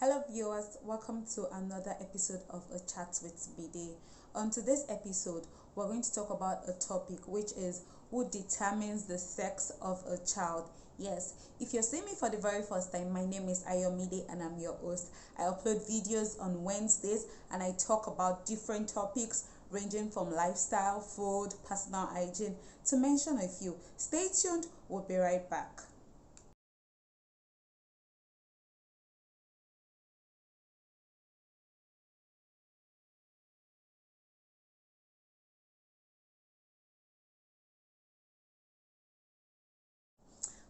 Hello viewers, welcome to another episode of A Chat with Mide. On today's episode, we're going to talk about a topic which is who determines the sex of a child. Yes, if you're seeing me for the very first time, my name is Mide and I'm your host. I upload videos on Wednesdays and I talk about different topics ranging from lifestyle, food, personal hygiene, to mention a few. Stay tuned, we'll be right back.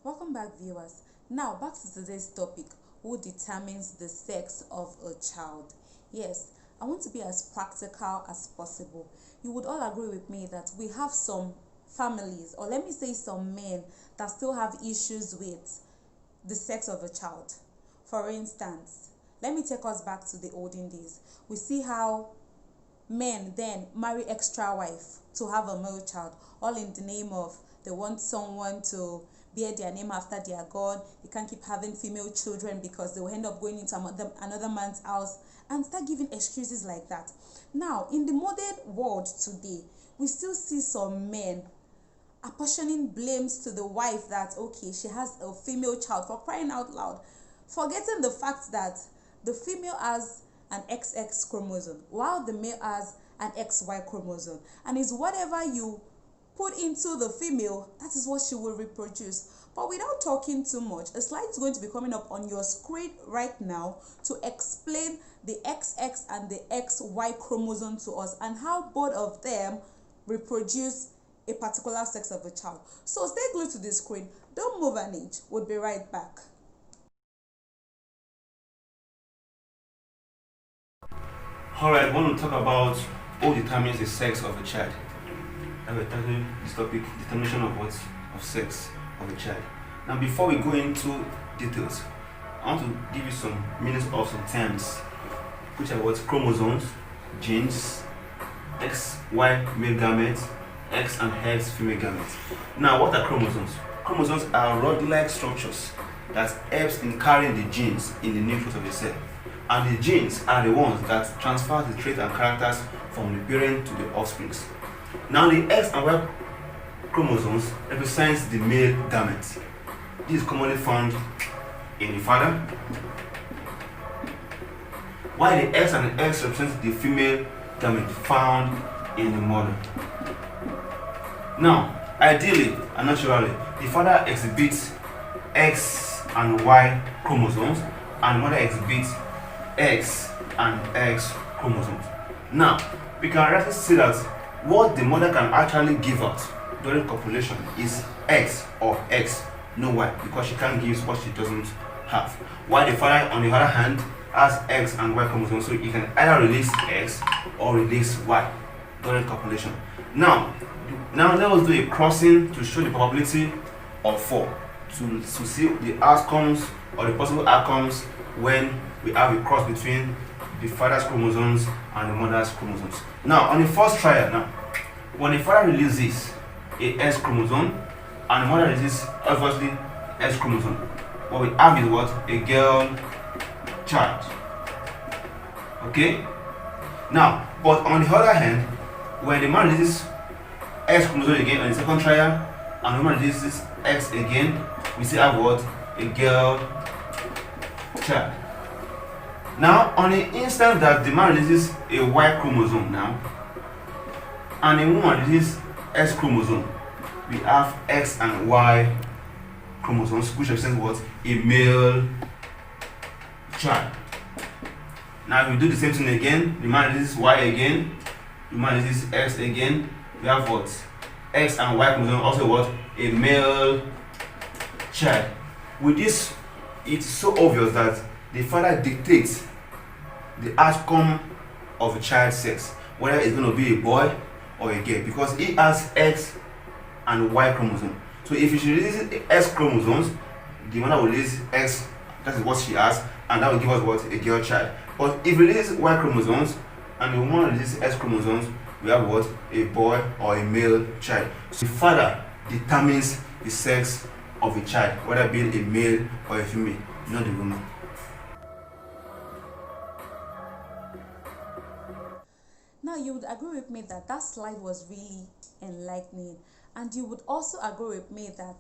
Welcome back viewers. Now back to today's topic, who determines the sex of a child. Yes, I want to be as practical as possible. You would all agree with me that we have some families, or let me say some men, that still have issues with the sex of a child. For instance, let me take us back to the olden days. We see how men then marry extra wife to have a male child, all in the name of they want someone to bear their name after their god. They can't keep having female children because they will end up going into another man's house and start giving excuses like that. Now in the modern world today, we still see some men apportioning blames to the wife that okay, she has a female child, for crying out loud, forgetting the fact that the female has an XX chromosome while the male has an XY chromosome, and it's whatever you put into the female, that is what she will reproduce. But without talking too much, a slide is going to be coming up on your screen right now to explain the XX and the XY chromosome to us and how both of them reproduce a particular sex of a child. So stay glued to the screen, don't move an inch, we'll be right back. Alright, I want to talk about who determines the sex of a child. I will title this topic determination of what? Of sex of a child. Now before we go into details, I want to give you some meanings of some terms, which are what? Chromosomes, genes, XY male gametes, X and X female gametes. Now what are chromosomes? Chromosomes are rod-like structures that helps in carrying the genes in the nucleus of a cell. And the genes are the ones that transfer the traits and characters from the parent to the offspring. Now the X and Y chromosomes represents the male gamete. This is commonly found in the father, while the X and the X represents the female gamete found in the mother. Now, ideally and naturally, the father exhibits X and Y chromosomes and the mother exhibits X and X chromosomes. Now, we can rightly say that what the mother can actually give out during copulation is X or X, no Y, because she can't give what she doesn't have. While the father, on the other hand, has X and Y chromosomes, so he can either release X or release Y during copulation. Now let us do a crossing to show the probability of 4 to see the outcomes or the possible outcomes when we have a cross between the father's chromosomes and the mother's chromosomes. Now, on the first trial, now, when the father releases a X chromosome and the mother releases obviously X chromosome, what we have is what? A girl child. Okay? Now, but on the other hand, when the man releases X chromosome again on the second trial and the woman releases X again, we still have what? A girl child. Now, on the instant that the man releases a Y chromosome now, and the woman releases X chromosome, we have X and Y chromosomes, which represent what? A male child. Now, if we do the same thing again, the man releases Y again, the man releases X again, we have what? X and Y chromosome, also what? A male child. With this, it's so obvious that the father dictates the outcome of a child's sex, whether it's going to be a boy or a girl, because he has X and Y chromosome. So if she releases X chromosomes, the mother will release X, that is what she has, and that will give us what? A girl child. But if we release Y chromosomes and the woman releases X chromosomes, we have what? A boy or a male child. So the father determines the sex of a child, whether being a male or a female, not the woman. Now, you would agree with me that that slide was really enlightening, and you would also agree with me that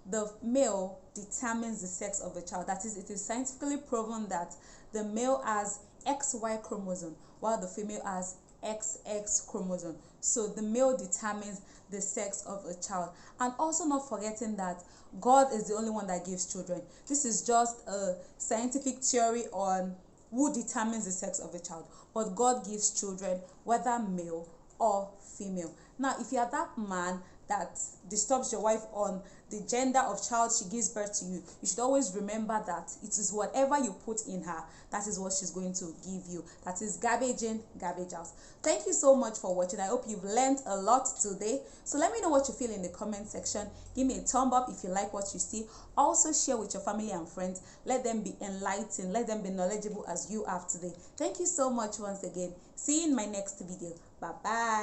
the male determines the sex of the child. That is, it is scientifically proven that the male has XY chromosome while the female has XX chromosome. So the male determines the sex of a child. And also not forgetting that God is the only one that gives children. This is just a scientific theory on who determines the sex of a child, but God gives children, whether male or female. Now, if you are that man that disturbs your wife on the gender of child she gives birth to you, you should always remember that it is whatever you put in her, that is what she's going to give you. That is garbage in, garbage out. Thank you so much for watching. I hope you've learned a lot today. So let me know what you feel in the comment section. Give me a thumb up if you like what you see. Also share with your family and friends. Let them be enlightened. Let them be knowledgeable as you have today. Thank you so much once again. See you in my next video. Bye bye.